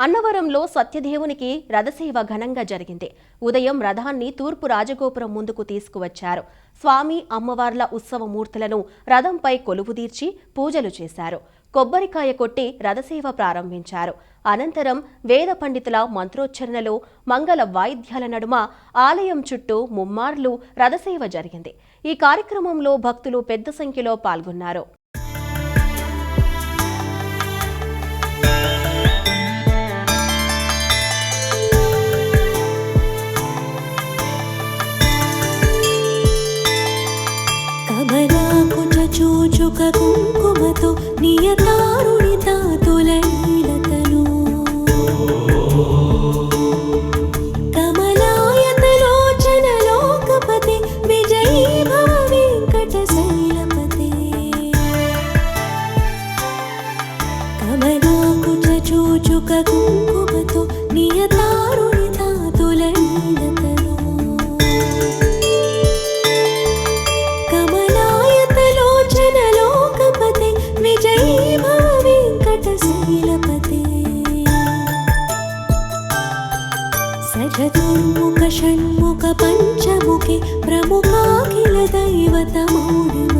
అన్నవరంలో సత్యదేవునికి రథసేవ ఘనంగా జరిగింది. ఉదయం రథాన్ని తూర్పు రాజగోపురం ముందుకు తీసుకువచ్చారు. స్వామి అమ్మవార్ల ఉత్సవమూర్తులను రథంపై కొలువుదీర్చి పూజలు చేశారు. కొబ్బరికాయ కొట్టి రథసేవ ప్రారంభించారు. అనంతరం వేద పండితుల మంత్రోచ్చరణలో మంగళ వాయిద్యాల నడుమ ఆలయం చుట్టూ ముమ్మార్లు రథసేవ జరిగింది. ఈ కార్యక్రమంలో భక్తులు పెద్ద సంఖ్యలో పాల్గొన్నారు. చూచుక కుంకుమతో నియతారుణిత తులైలతను కమలాయతలోచన లోకపతి విజయీ భవ వెంకటశైలపతి కమలాకుచ చూచుక కుంకుమతో నియతారుణిత తులైలతను चतुर्मुख षण्मुख पंचमुखे प्रमुखाखिल दैवतमौलि